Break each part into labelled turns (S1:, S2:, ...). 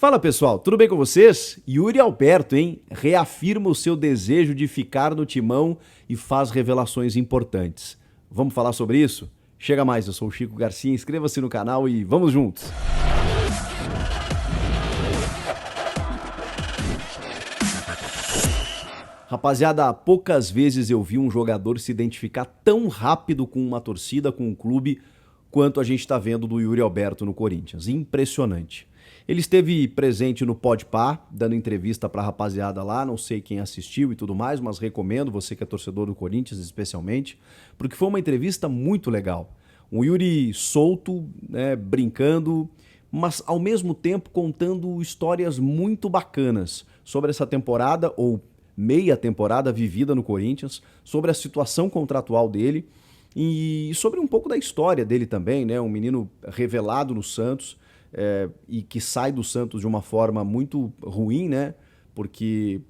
S1: Fala pessoal, tudo bem com vocês? Yuri Alberto, hein? Reafirma o seu desejo de ficar no timão e faz revelações importantes. Vamos falar sobre isso? Chega mais, eu sou o Chico Garcia, inscreva-se no canal e vamos juntos! Rapaziada, poucas vezes eu vi um jogador se identificar tão rápido com uma torcida, com um clube, quanto a gente está vendo do Yuri Alberto no Corinthians. Impressionante. Ele esteve presente no Podpah, dando entrevista pra rapaziada lá, não sei quem assistiu e tudo mais, mas recomendo, você que é torcedor do Corinthians especialmente, porque foi uma entrevista muito legal. Um Yuri solto, né, brincando, mas ao mesmo tempo contando histórias muito bacanas sobre essa temporada, ou meia temporada vivida no Corinthians, sobre a situação contratual dele e sobre um pouco da história dele também, né? Um menino revelado no Santos, e que sai do Santos de uma forma muito ruim, né? Porque,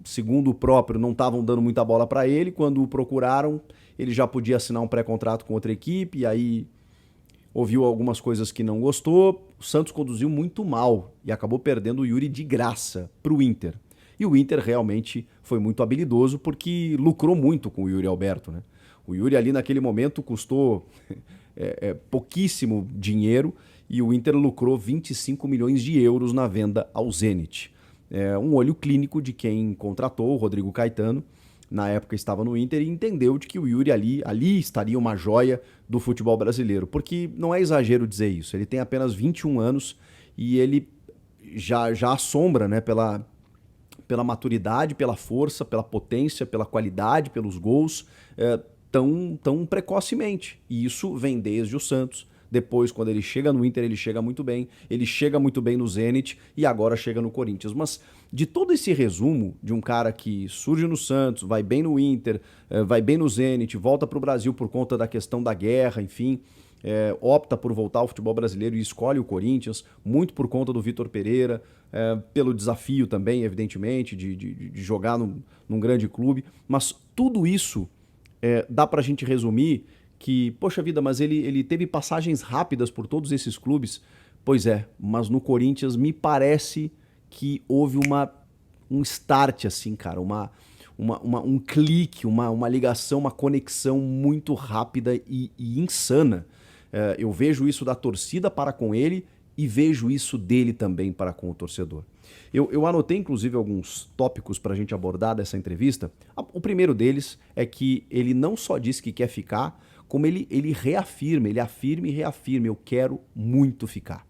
S1: segundo o próprio, não estavam dando muita bola para ele. Quando o procuraram, ele já podia assinar um pré-contrato com outra equipe, e aí ouviu algumas coisas que não gostou. O Santos conduziu muito mal e acabou perdendo o Yuri de graça para o Inter. E o Inter realmente foi muito habilidoso porque lucrou muito com o Yuri Alberto, né? O Yuri ali naquele momento custou pouquíssimo dinheiro e o Inter lucrou 25 milhões de euros na venda ao Zenit. Um olho clínico de quem contratou, o Rodrigo Caetano, na época estava no Inter e entendeu de que o Yuri ali estaria uma joia do futebol brasileiro. Porque não é exagero dizer isso, ele tem apenas 21 anos e ele já assombra, né, pela maturidade, pela força, pela potência, pela qualidade, pelos gols, tão precocemente. E isso vem desde o Santos. Depois, quando ele chega no Inter, ele chega muito bem no Zenit e agora chega no Corinthians. Mas de todo esse resumo de um cara que surge no Santos, vai bem no Inter, vai bem no Zenit, volta para o Brasil por conta da questão da guerra, enfim, opta por voltar ao futebol brasileiro e escolhe o Corinthians, muito por conta do Vitor Pereira, pelo desafio também, evidentemente, de jogar num grande clube. Mas tudo isso dá pra gente resumir que, poxa vida, mas ele teve passagens rápidas por todos esses clubes. Pois é, mas no Corinthians me parece que houve um start, assim, cara, um clique, uma ligação, uma conexão muito rápida e insana. Eu vejo isso da torcida para com ele e vejo isso dele também para com o torcedor. Eu anotei, inclusive, alguns tópicos para a gente abordar dessa entrevista. O primeiro deles é que ele não só diz que quer ficar, como ele reafirma, ele afirma e reafirma: eu quero muito ficar.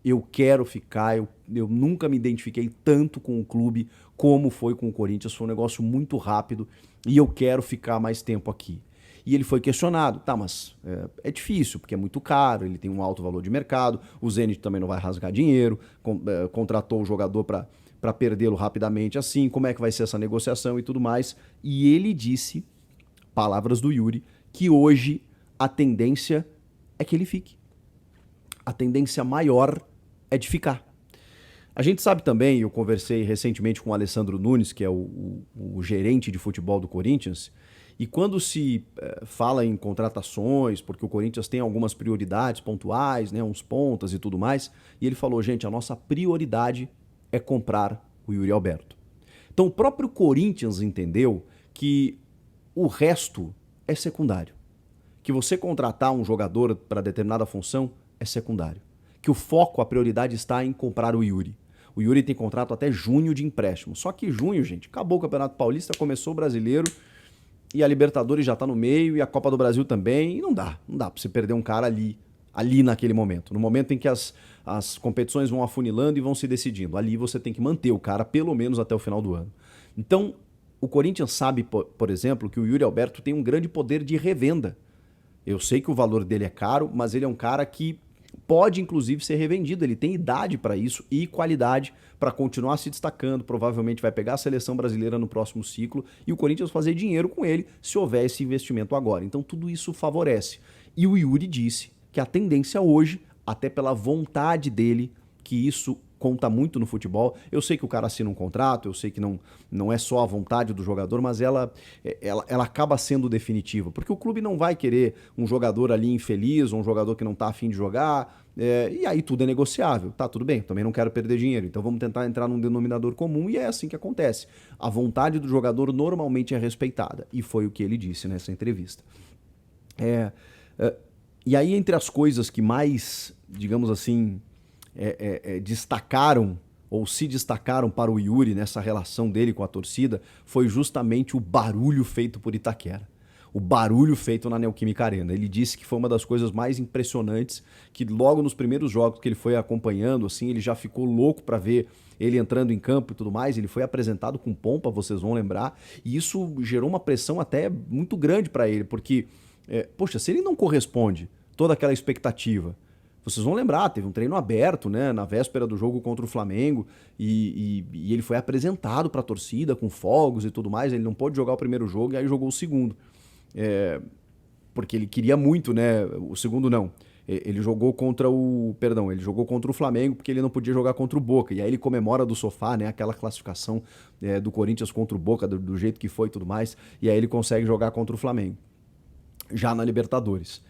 S1: Eu quero ficar, eu nunca me identifiquei tanto com o clube como foi com o Corinthians, foi um negócio muito rápido e eu quero ficar mais tempo aqui. E ele foi questionado, tá, mas é difícil, porque é muito caro, ele tem um alto valor de mercado, o Zenit também não vai rasgar dinheiro, contratou o jogador para perdê-lo rapidamente assim, como é que vai ser essa negociação e tudo mais. E ele disse, palavras do Yuri, que hoje a tendência é que ele fique. A tendência maior é de ficar. A gente sabe também, eu conversei recentemente com o Alessandro Nunes, que é o gerente de futebol do Corinthians, e quando se fala em contratações, porque o Corinthians tem algumas prioridades pontuais, né, uns pontas e tudo mais, e ele falou, gente, a nossa prioridade é comprar o Yuri Alberto. Então o próprio Corinthians entendeu que o resto é secundário. Que você contratar um jogador para determinada função é secundário. Que o foco, a prioridade está em comprar o Yuri. O Yuri tem contrato até junho de empréstimo. Só que junho, gente, acabou o Campeonato Paulista, começou o Brasileiro e a Libertadores já tá no meio e a Copa do Brasil também. E não dá pra você perder um cara ali naquele momento. No momento em que as competições vão afunilando e vão se decidindo. Ali você tem que manter o cara pelo menos até o final do ano. Então, o Corinthians sabe, por exemplo, que o Yuri Alberto tem um grande poder de revenda. Eu sei que o valor dele é caro, mas ele é um cara que pode, inclusive, ser revendido. Ele tem idade para isso e qualidade para continuar se destacando. Provavelmente vai pegar a seleção brasileira no próximo ciclo e o Corinthians fazer dinheiro com ele se houver esse investimento agora. Então, tudo isso favorece. E o Yuri disse que a tendência hoje, até pela vontade dele, que isso conta muito no futebol. Eu sei que o cara assina um contrato, eu sei que não é só a vontade do jogador, mas ela acaba sendo definitiva. Porque o clube não vai querer um jogador ali infeliz, ou um jogador que não tá afim de jogar, e aí tudo é negociável. Tá, tudo bem, também não quero perder dinheiro, então vamos tentar entrar num denominador comum, e é assim que acontece. A vontade do jogador normalmente é respeitada, e foi o que ele disse nessa entrevista. E aí, entre as coisas que mais, digamos assim, destacaram ou se destacaram para o Yuri nessa relação dele com a torcida, foi justamente o barulho feito por Itaquera. O barulho feito na Neoquímica Arena. Ele disse que foi uma das coisas mais impressionantes, que logo nos primeiros jogos que ele foi acompanhando, assim, ele já ficou louco para ver ele entrando em campo e tudo mais. Ele foi apresentado com pompa, vocês vão lembrar, e isso gerou uma pressão até muito grande para ele, porque, poxa, se ele não corresponde toda aquela expectativa, vocês vão lembrar, teve um treino aberto, né, na véspera do jogo contra o Flamengo, e ele foi apresentado para a torcida com fogos e tudo mais. Ele não pôde jogar o primeiro jogo e aí jogou o segundo. Porque ele queria muito, né? O segundo não. Ele jogou contra o Flamengo, porque ele não podia jogar contra o Boca. E aí ele comemora do sofá, né? Aquela classificação do Corinthians contra o Boca, do jeito que foi e tudo mais. E aí ele consegue jogar contra o Flamengo, já na Libertadores.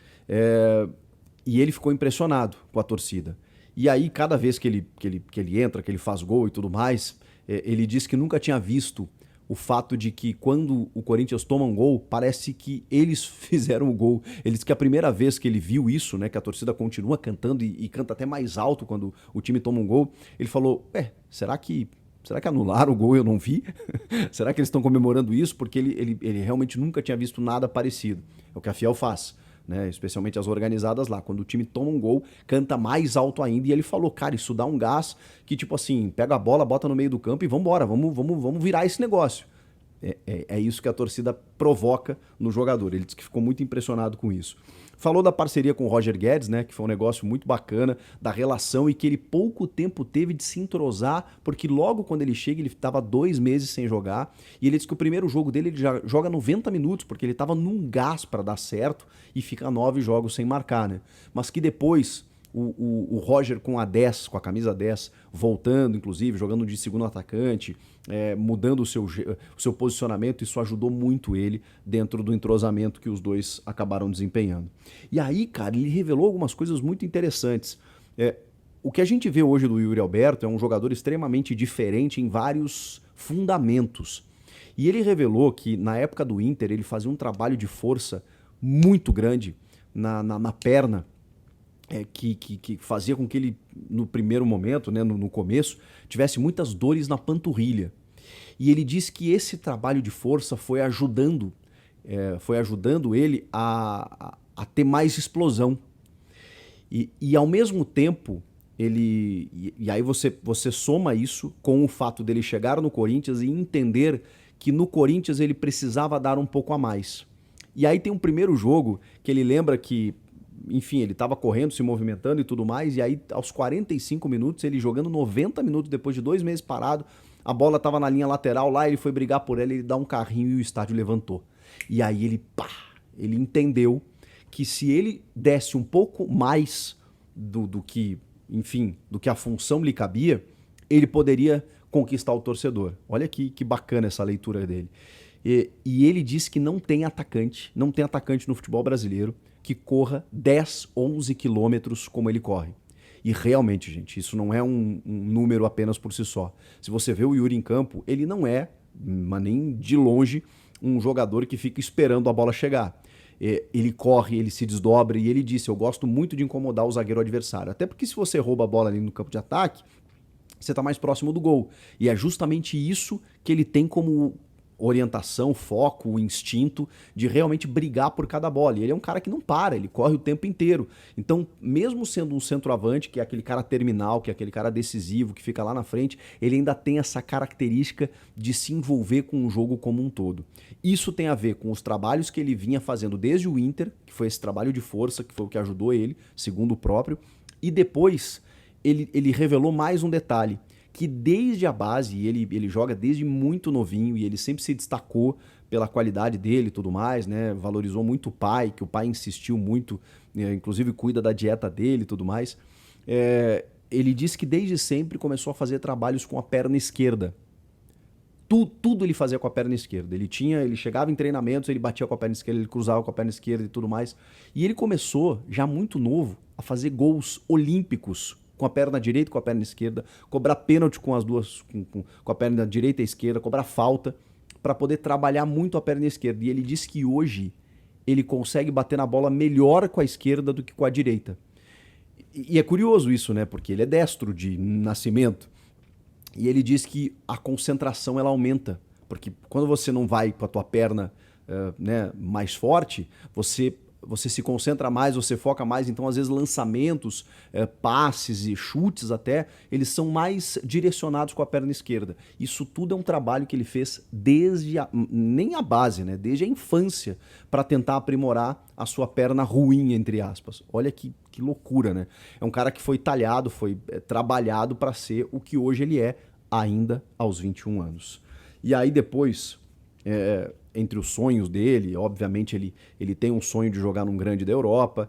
S1: E ele ficou impressionado com a torcida. E aí, cada vez que ele entra, que ele faz gol e tudo mais, ele diz que nunca tinha visto o fato de que quando o Corinthians toma um gol, parece que eles fizeram o gol. Ele disse que a primeira vez que ele viu isso, né, que a torcida continua cantando e canta até mais alto quando o time toma um gol, ele falou, será que anularam o gol e eu não vi? Será que eles estão comemorando isso? Porque ele realmente nunca tinha visto nada parecido. É o que a Fiel faz, né? Especialmente as organizadas lá. Quando o time toma um gol, canta mais alto ainda. E ele falou, cara, isso dá um gás que, tipo assim, pega a bola, bota no meio do campo e vambora, vamos virar esse negócio. É isso que a torcida provoca no jogador. Ele disse que ficou muito impressionado com isso. Falou da parceria com o Roger Guedes, né, que foi um negócio muito bacana, da relação, e que ele pouco tempo teve de se entrosar, porque logo quando ele chega, ele estava 2 meses sem jogar, e ele disse que o primeiro jogo dele ele já joga 90 minutos, porque ele estava num gás para dar certo, e fica 9 jogos sem marcar, né? Mas que depois o Roger com a 10, com a camisa 10, voltando, inclusive, jogando de segundo atacante, mudando o seu posicionamento, isso ajudou muito ele dentro do entrosamento que os dois acabaram desempenhando. E aí, cara, ele revelou algumas coisas muito interessantes. O que a gente vê hoje do Yuri Alberto é um jogador extremamente diferente em vários fundamentos. E ele revelou que na época do Inter ele fazia um trabalho de força muito grande na perna, que fazia com que ele, no primeiro momento, né, no começo, tivesse muitas dores na panturrilha. E ele disse que esse trabalho de força foi ajudando ele a ter mais explosão. E ao mesmo tempo, e aí você soma isso com o fato dele chegar no Corinthians e entender que no Corinthians ele precisava dar um pouco a mais. E aí tem um primeiro jogo que ele lembra que, enfim, ele estava correndo, se movimentando e tudo mais, e aí aos 45 minutos, ele jogando 90 minutos depois de 2 meses parado, a bola estava na linha lateral lá, ele foi brigar por ela, ele dá um carrinho e o estádio levantou. E aí ele entendeu que se ele desse um pouco mais do que a função lhe cabia, ele poderia conquistar o torcedor. Olha que bacana essa leitura dele. E ele disse que não tem atacante no futebol brasileiro que corra 10, 11 quilômetros como ele corre. E realmente, gente, isso não é um número apenas por si só. Se você vê o Yuri em campo, ele não é, mas nem de longe, um jogador que fica esperando a bola chegar. Ele corre, ele se desdobra, e ele disse, eu gosto muito de incomodar o zagueiro adversário. Até porque se você rouba a bola ali no campo de ataque, você está mais próximo do gol. E é justamente isso que ele tem como orientação, foco, instinto de realmente brigar por cada bola. E ele é um cara que não para, ele corre o tempo inteiro. Então, mesmo sendo um centroavante, que é aquele cara terminal, que é aquele cara decisivo, que fica lá na frente, ele ainda tem essa característica de se envolver com o jogo como um todo. Isso tem a ver com os trabalhos que ele vinha fazendo desde o Inter, que foi esse trabalho de força, que foi o que ajudou ele, segundo o próprio, e depois ele revelou mais um detalhe, que desde a base, ele joga desde muito novinho e ele sempre se destacou pela qualidade dele e tudo mais, né? Valorizou muito o pai, que o pai insistiu muito, inclusive cuida da dieta dele e tudo mais. ele disse que desde sempre começou a fazer trabalhos com a perna esquerda. Tudo ele fazia com a perna esquerda. Ele chegava em treinamentos, ele batia com a perna esquerda, ele cruzava com a perna esquerda e tudo mais. E ele começou, já muito novo, a fazer gols olímpicos com a perna direita e com a perna esquerda, cobrar pênalti com as duas, com a perna direita e esquerda, cobrar falta, para poder trabalhar muito a perna esquerda. E ele disse que hoje ele consegue bater na bola melhor com a esquerda do que com a direita. E é curioso isso, né? Porque ele é destro de nascimento. E ele diz que a concentração ela aumenta, porque quando você não vai com a tua perna né, mais forte, você se concentra mais, você foca mais, então às vezes lançamentos, passes e chutes até, eles são mais direcionados com a perna esquerda. Isso tudo é um trabalho que ele fez nem a base, né, desde a infância, para tentar aprimorar a sua perna ruim, entre aspas. Olha que loucura, né? É um cara que foi talhado, foi trabalhado para ser o que hoje ele é, ainda aos 21 anos. E aí depois, entre os sonhos dele, obviamente ele tem um sonho de jogar num grande da Europa,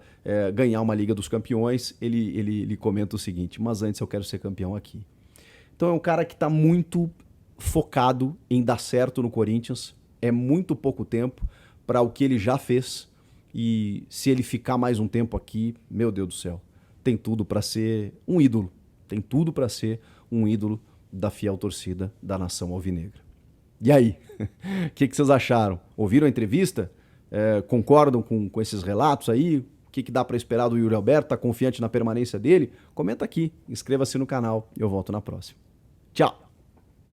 S1: ganhar uma Liga dos Campeões, ele comenta o seguinte: mas antes eu quero ser campeão aqui. Então é um cara que está muito focado em dar certo no Corinthians, é muito pouco tempo para o que ele já fez, e se ele ficar mais um tempo aqui, meu Deus do céu, tem tudo para ser um ídolo, tem tudo para ser um ídolo da fiel torcida da nação alvinegra. E aí, o que vocês acharam? Ouviram a entrevista? Concordam com esses relatos aí? O que dá para esperar do Yuri Alberto? Tá confiante na permanência dele? Comenta aqui, inscreva-se no canal e eu volto na próxima. Tchau!